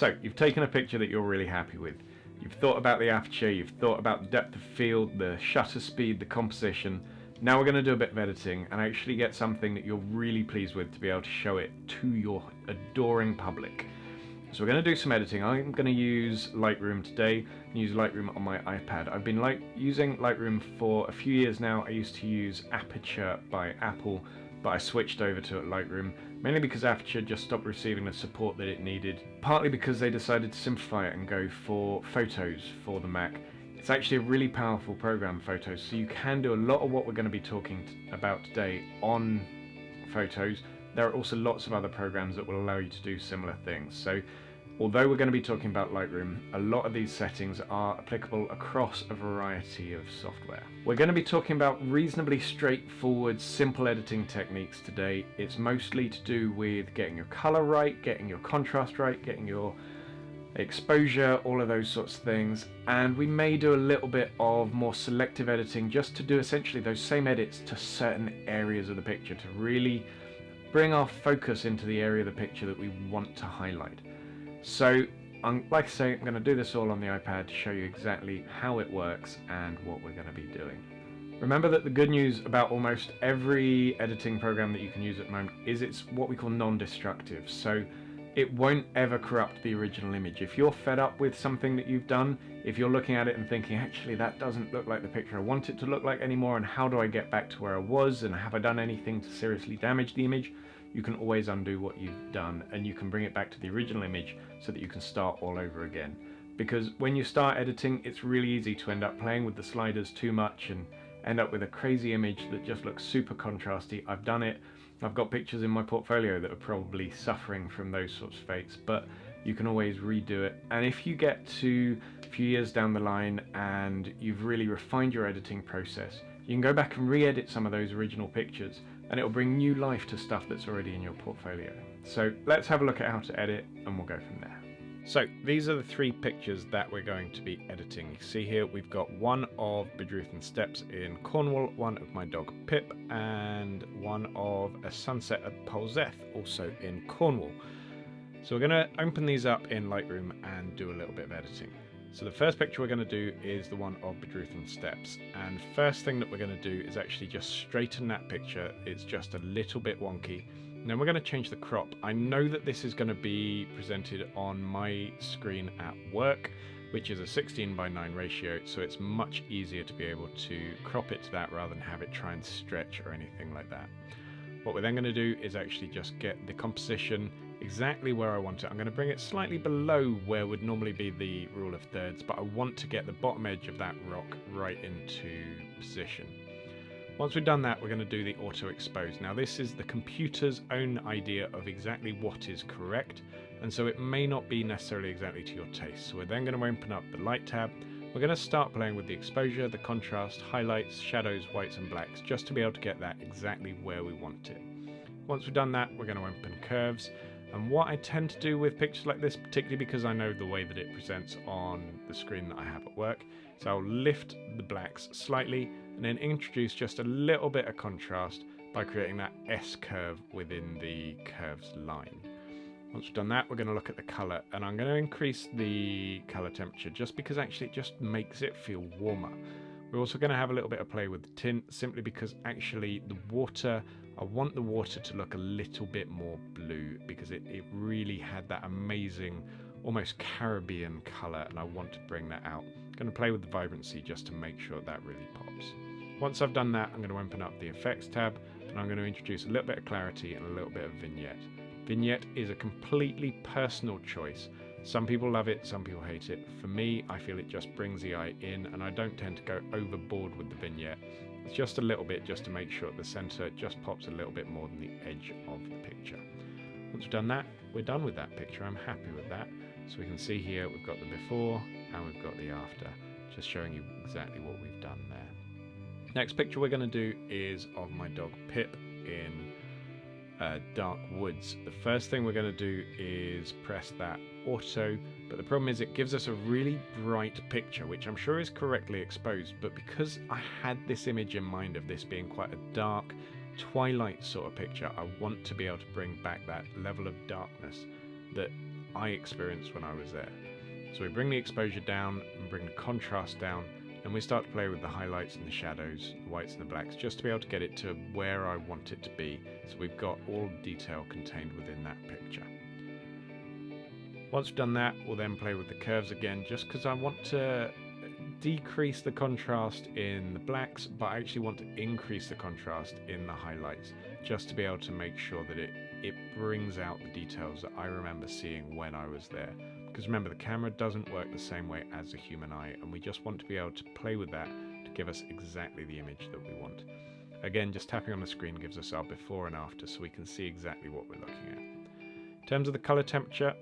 So you've taken a picture that you're really happy with. You've thought about the aperture, you've thought about the depth of field, the shutter speed, the composition. Now we're going to do a bit of editing and actually get something that you're really pleased with to be able to show it to your adoring public. So we're going to do some editing. I'm going to use Lightroom today and use Lightroom on my iPad. I've been using Lightroom for a few years now. I used to use Aperture by Apple, but I switched over to Lightroom, mainly because Aperture just stopped receiving the support that it needed, partly because they decided to simplify it and go for photos for the Mac. It's actually a really powerful program, Photos, so you can do a lot of what we're going to be talking about today on Photos. There are also lots of other programs that will allow you to do similar things. So although we're going to be talking about Lightroom, a lot of these settings are applicable across a variety of software. We're going to be talking about reasonably straightforward, simple editing techniques today. It's mostly to do with getting your color right, getting your contrast right, getting your exposure, all of those sorts of things. And we may do a little bit of more selective editing just to do essentially those same edits to certain areas of the picture to really bring our focus into the area of the picture that we want to highlight. So, like I say, I'm going to do this all on the iPad to show you exactly how it works and what we're going to be doing. Remember that the good news about almost every editing program that you can use at the moment is it's what we call non-destructive. So it won't ever corrupt the original image. If you're fed up with something that you've done, if you're looking at it and thinking, actually that doesn't look like the picture I want it to look like anymore, and how do I get back to where I was, and have I done anything to seriously damage the image, you can always undo what you've done and you can bring it back to the original image so that you can start all over again. Because when you start editing, it's really easy to end up playing with the sliders too much and end up with a crazy image that just looks super contrasty. I've done it. I've got pictures in my portfolio that are probably suffering from those sorts of fates, but you can always redo it. And if you get to a few years down the line and you've really refined your editing process, you can go back and re-edit some of those original pictures and it'll bring new life to stuff that's already in your portfolio. So let's have a look at how to edit and we'll go from there. So these are the three pictures that we're going to be editing. You see here we've got one of Bedruthen Steps in Cornwall, one of my dog Pip, and one of a sunset at Polzeth, also in Cornwall. So we're going to open these up in Lightroom and do a little bit of editing. So the first picture we're going to do is the one of Bedruthen Steps, and first thing that we're going to do is actually just straighten that picture. It's just a little bit wonky. And then we're going to change the crop. I know that this is going to be presented on my screen at work, which is a 16:9 ratio, so it's much easier to be able to crop it to that rather than have it try and stretch or anything like that. What we're then going to do is actually just get the composition exactly where I want it. I'm going to bring it slightly below where would normally be the rule of thirds, but I want to get the bottom edge of that rock right into position. Once we've done that, we're going to do the auto expose. Now this is the computer's own idea of exactly what is correct, and so it may not be necessarily exactly to your taste. So we're then going to open up the light tab. We're going to start playing with the exposure, the contrast, highlights, shadows, whites and blacks, just to be able to get that exactly where we want it. Once we've done that, we're going to open curves. And what I tend to do with pictures like this, particularly because I know the way that it presents on the screen that I have at work, so I'll lift the blacks slightly and then introduce just a little bit of contrast by creating that S curve within the curves line. Once we've done that, we're going to look at the color, and I'm going to increase the color temperature just because actually it just makes it feel warmer. We're also going to have a little bit of play with the tint, simply because actually the water, I want the water to look a little bit more blue because it really had that amazing, almost Caribbean color, and I want to bring that out. I'm going to play with the vibrancy just to make sure that really pops. Once I've done that, I'm going to open up the effects tab and I'm going to introduce a little bit of clarity and a little bit of vignette. Vignette is a completely personal choice. Some people love it, some people hate it. For me, I feel it just brings the eye in, and I don't tend to go overboard with the vignette. It's just a little bit, just to make sure the center just pops a little bit more than the edge of the picture. Once we've done that, we're done with that picture. I'm happy with that. So we can see here we've got the before and we've got the after, just showing you exactly what we've done there. Next picture we're going to do is of my dog Pip in dark woods. The first thing we're going to do is press that auto, but the problem is it gives us a really bright picture, which I'm sure is correctly exposed, but because I had this image in mind of this being quite a dark twilight sort of picture, I want to be able to bring back that level of darkness that I experienced when I was there. So we bring the exposure down and bring the contrast down, and we start to play with the highlights and the shadows, the whites and the blacks, just to be able to get it to where I want it to be, so we've got all the detail contained within that picture. Once we've done that, we'll then play with the curves again, just because I want to decrease the contrast in the blacks, but I actually want to increase the contrast in the highlights, just to be able to make sure that it brings out the details that I remember seeing when I was there. Because remember, the camera doesn't work the same way as the human eye, and we just want to be able to play with that to give us exactly the image that we want. Again, just tapping on the screen gives us our before and after, so we can see exactly what we're looking at. In terms of the color temperature,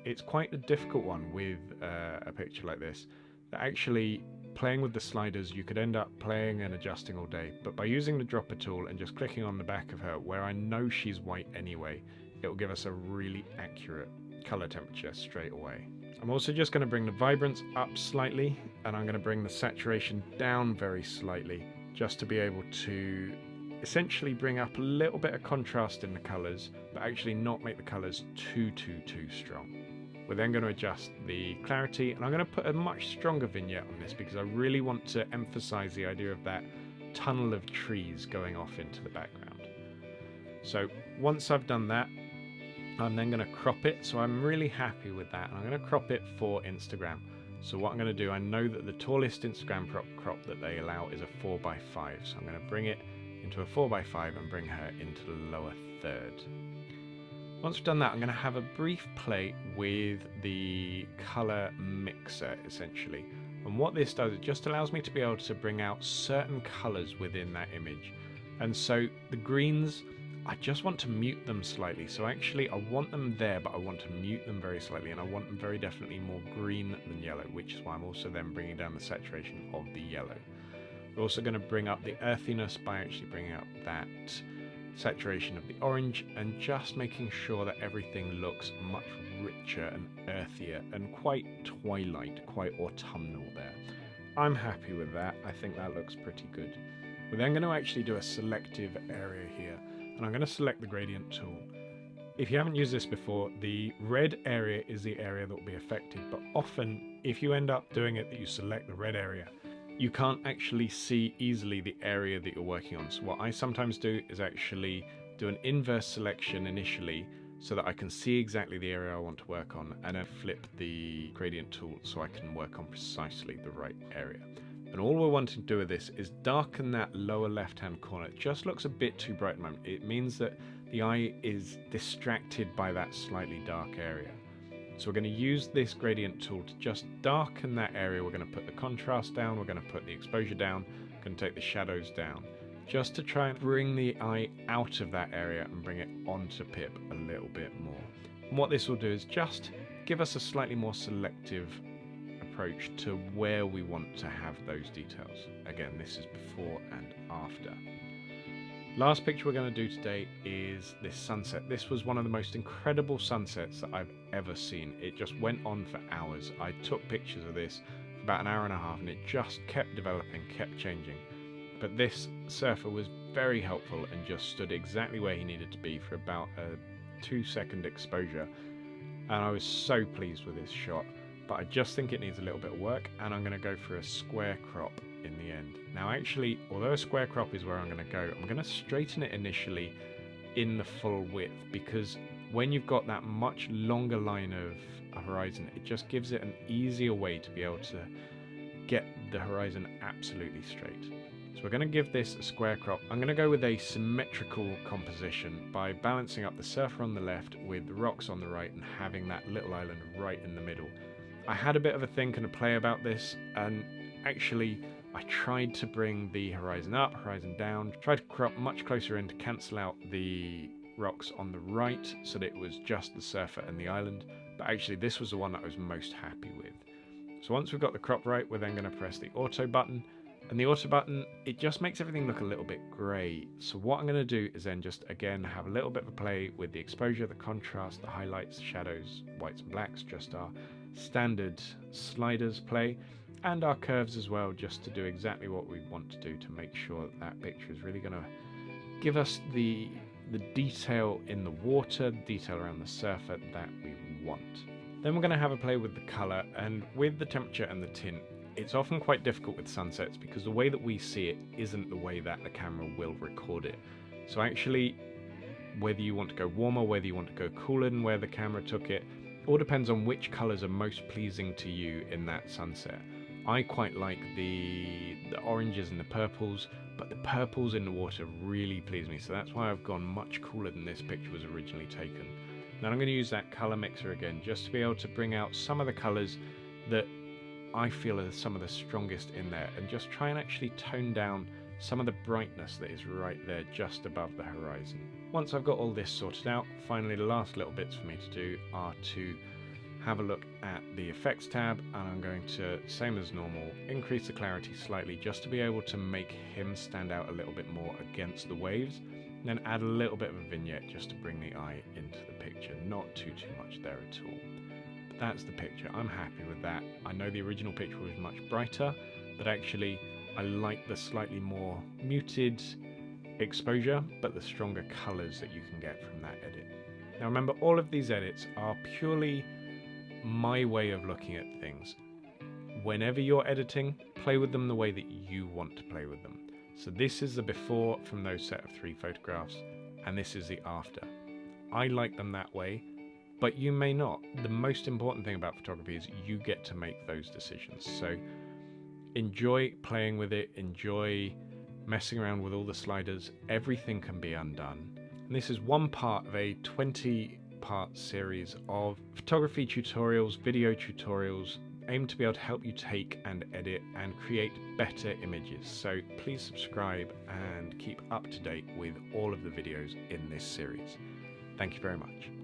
it's quite a difficult one with a picture like this. That actually, playing with the sliders, you could end up playing and adjusting all day, but by using the dropper tool and just clicking on the back of her, where I know she's white anyway, it will give us a really accurate color temperature straight away. I'm also just going to bring the vibrance up slightly, and I'm going to bring the saturation down very slightly, just to be able to essentially bring up a little bit of contrast in the colors, but actually not make the colors too strong. We're then going to adjust the clarity, and I'm going to put a much stronger vignette on this because I really want to emphasize the idea of that tunnel of trees going off into the background. So once I've done that, I'm then going to crop it. So I'm really happy with that, and I'm going to crop it for Instagram. So what I'm going to do, I know that the tallest Instagram crop that they allow is a 4:5, so I'm going to bring it into a 4:5 and bring her into the lower third. Once we've done that, I'm going to have a brief play with the color mixer, essentially. And what this does, it just allows me to be able to bring out certain colors within that image. And so the greens, I just want to mute them slightly. So actually, I want them there, but I want to mute them very slightly. And I want them very definitely more green than yellow, which is why I'm also then bringing down the saturation of the yellow. We're also going to bring up the earthiness by actually bringing out that saturation of the orange, and just making sure that everything looks much richer and earthier and quite twilight, quite autumnal there. I'm happy with that. I think that looks pretty good. We're then going to actually do a selective area here, and I'm going to select the gradient tool. If you haven't used this before, the red area is the area that will be affected, but often if you end up doing it that you select the red area, you can't actually see easily the area that you're working on. So what I sometimes do is actually do an inverse selection initially so that I can see exactly the area I want to work on, and then flip the gradient tool so I can work on precisely the right area. And all we're wanting to do with this is darken that lower left hand corner. It just looks a bit too bright at the moment. It means that the eye is distracted by that slightly dark area. So we're going to use this gradient tool to just darken that area. We're going to put the contrast down, we're going to put the exposure down, we're going to take the shadows down, just to try and bring the eye out of that area and bring it onto Pip a little bit more. And what this will do is just give us a slightly more selective approach to where we want to have those details. Again, this is before and after. Last picture we're going to do today is this sunset. This was one of the most incredible sunsets that I've ever seen. It just went on for hours. I took pictures of this for about an hour and a half, and it just kept developing, kept changing. But this surfer was very helpful and just stood exactly where he needed to be for about a 2-second exposure. And I was so pleased with this shot, but I just think it needs a little bit of work, and I'm going to go for a square crop in the end. Now actually, although a square crop is where I'm going to go, I'm going to straighten it initially in the full width, because when you've got that much longer line of horizon, it just gives it an easier way to be able to get the horizon absolutely straight. So we're going to give this a square crop. I'm going to go with a symmetrical composition by balancing up the surfer on the left with the rocks on the right and having that little island right in the middle. I had a bit of a think and a play about this, and actually I tried to bring the horizon up, horizon down, tried to crop much closer in to cancel out the rocks on the right so that it was just the surfer and the island, but actually this was the one that I was most happy with. So once we've got the crop right, we're then going to press the auto button, and the auto button, it just makes everything look a little bit grey. So what I'm going to do is then just again have a little bit of a play with the exposure, the contrast, the highlights, shadows, whites and blacks, just our standard sliders play, and our curves as well, just to do exactly what we want to do to make sure that that picture is really going to give us the detail in the water, the detail around the surfer that we want. Then we're going to have a play with the color, and with the temperature and the tint. It's often quite difficult with sunsets because the way that we see it isn't the way that the camera will record it. So actually, whether you want to go warmer, whether you want to go cooler than where the camera took it, all depends on which colors are most pleasing to you in that sunset. I quite like the oranges and the purples, but the purples in the water really please me, so that's why I've gone much cooler than this picture was originally taken. Now I'm going to use that color mixer again just to be able to bring out some of the colors that I feel are some of the strongest in there, and just try and actually tone down some of the brightness that is right there just above the horizon. Once I've got all this sorted out, finally the last little bits for me to do are to have a look at the effects tab, and I'm going to, same as normal, increase the clarity slightly just to be able to make him stand out a little bit more against the waves, and then add a little bit of a vignette just to bring the eye into the picture. Not too much there at all. But that's the picture. I'm happy with that. I know the original picture was much brighter, but actually I like the slightly more muted exposure, but the stronger colors that you can get from that edit. Now remember, all of these edits are purely my way of looking at things. Whenever you're editing, play with them the way that you want to play with them. So this is the before from those set of 3 photographs, and this is the after. I like them that way, but you may not. The most important thing about photography is you get to make those decisions. So enjoy playing with it, enjoy messing around with all the sliders. Everything can be undone. And this is one part of a 20-part series of photography tutorials, video tutorials, aimed to be able to help you take and edit and create better images. So please subscribe and keep up to date with all of the videos in this series. Thank you very much.